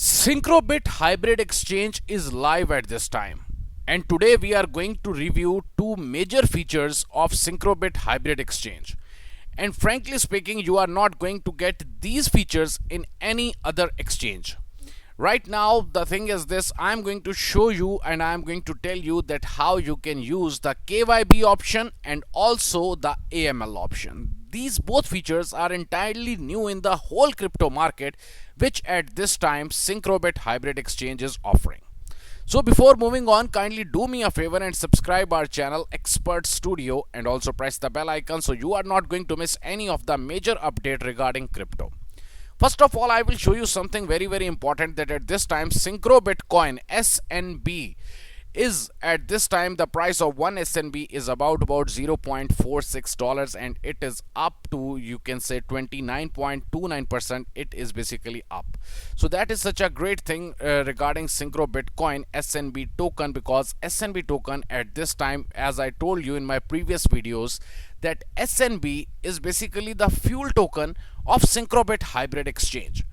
Syncrobit Hybrid Exchange is live at this time, and today we are going to review two major features of Syncrobit Hybrid Exchange. And frankly speaking, you are not going to get these features in any other exchange. Right now, the thing is this: I'm going to show you and I'm going to tell you that how you can use the KYB option and also the AML option. These both features are entirely new in the whole crypto market, which at this time Syncrobit Hybrid Exchange is offering. So before moving on, kindly do me a favor and subscribe our channel Expert Studio and also press the bell icon so you are not going to miss any of the major update regarding crypto. First of all, I will show you something very important, that at this time Syncrobit coin SNB is at this time the price of one SNB is about $0.46, and it is up to, you can say, 29.29%. It is basically up. So that is such a great thing regarding Syncrobit coin SNB token, because SNB token at this time, as I told you in my previous videos, that SNB is basically the fuel token of Syncrobit Hybrid Exchange.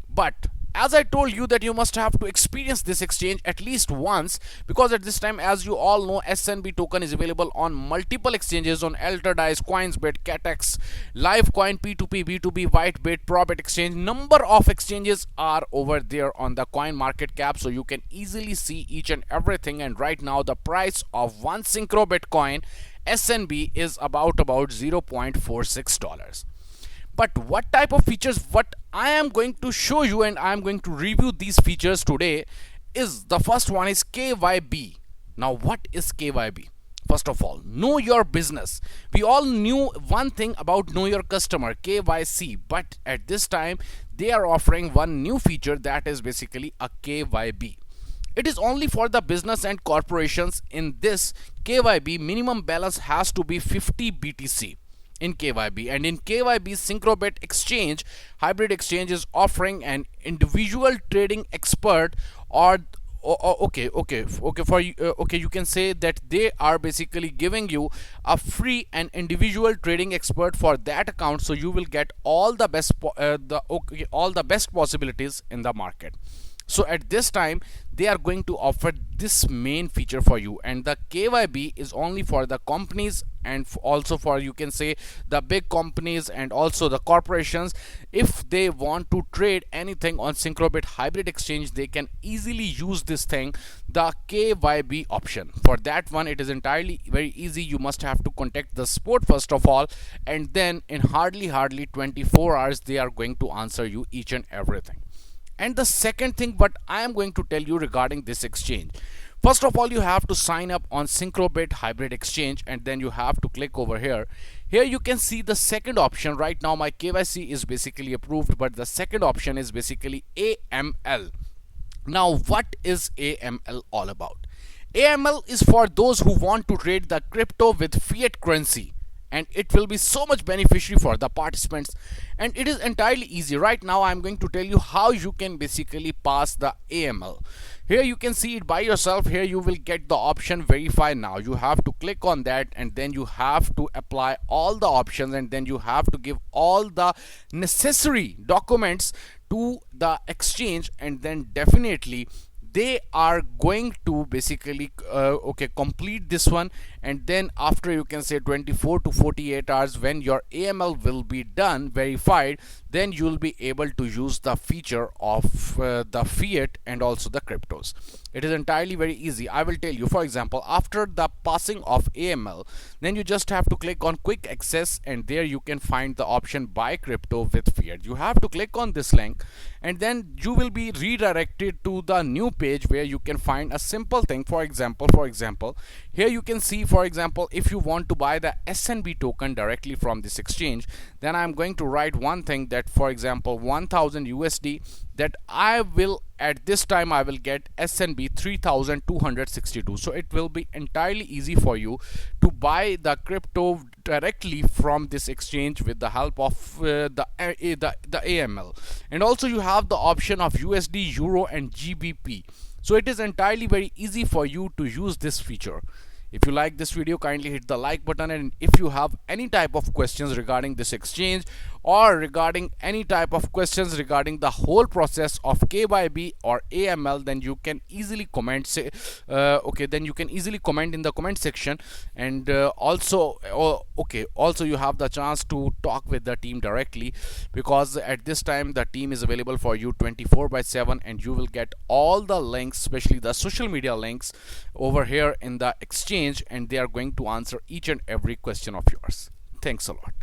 But as I told you that you must have to experience this exchange at least once, because at this time, as you all know, SNB token is available on multiple exchanges, on Alterdice, Coinsbit, Catex, Livecoin, P2P, B2B, Whitebit, Probit exchange. Number of exchanges are over there on the coin market cap, so you can easily see each and everything. And right now the price of one Syncrobit coin SNB is about $0.46. But what type of features, what I am going to show you and I am going to review these features today is, the first one is KYB. Now what is KYB? First of all, know your business. We all knew one thing about know your customer, KYC, but at this time they are offering one new feature, that is basically a KYB. It is only for the business and corporations. In this KYB, minimum balance has to be 50 BTC in KYB, and in KYB Syncrobit Exchange Hybrid Exchange is offering an individual trading expert, or you can say that they are basically giving you a free and individual trading expert for that account, so you will get all the best possibilities in the market. So at this time they are going to offer this main feature for you, and the KYB is only for the companies and also for, you can say, the big companies and also the corporations. If they want to trade anything on Syncrobit Hybrid Exchange, they can easily use this thing, the KYB option. For that one, it is entirely very easy. You must have to contact the support first of all, and then in hardly 24 hours they are going to answer you each and everything. And the second thing what I am going to tell you regarding this exchange, first of all, you have to sign up on Syncrobit Hybrid Exchange, and then you have to click over here. Here you can see the second option. Right now my KYC is basically approved, but the second option is basically AML. Now what is AML all about? AML is for those who want to trade the crypto with fiat currency, and it will be so much beneficiary for the participants, and it is entirely easy. Right now I'm going to tell you how you can basically pass the AML. Here you can see it by yourself. Here you will get the option verify now. You have to click on that, and then you have to apply all the options, and then you have to give all the necessary documents to the exchange, and then definitely they are going to basically complete this one. And then after, you can say, 24 to 48 hours, when your AML will be done, verified, then you will be able to use the feature of the fiat and also the cryptos. It is entirely very easy. I will tell you. For example, after the passing of AML, then you just have to click on quick access, and there you can find the option buy crypto with fiat. You have to click on this link, and then you will be redirected to the new page where you can find a simple thing. For example, here you can see, for example, if you want to buy the SNB token directly from this exchange, then I'm going to write one thing, that for example 1000 USD, that I will, at this time I will get SNB 3262. So it will be entirely easy for you to buy the crypto directly from this exchange with the help of the AML. And also you have the option of USD, Euro and GBP. So it is entirely very easy for you to use this feature. If you like this video, kindly hit the like button, and if you have any type of questions regarding this exchange or regarding any type of questions regarding the whole process of KYB or AML, then you can easily comment, say, okay, then you can easily comment in the comment section. And also, okay, also you have the chance to talk with the team directly, because at this time the team is available for you 24/7, and you will get all the links, especially the social media links, over here in the exchange, and they are going to answer each and every question of yours. Thanks a lot.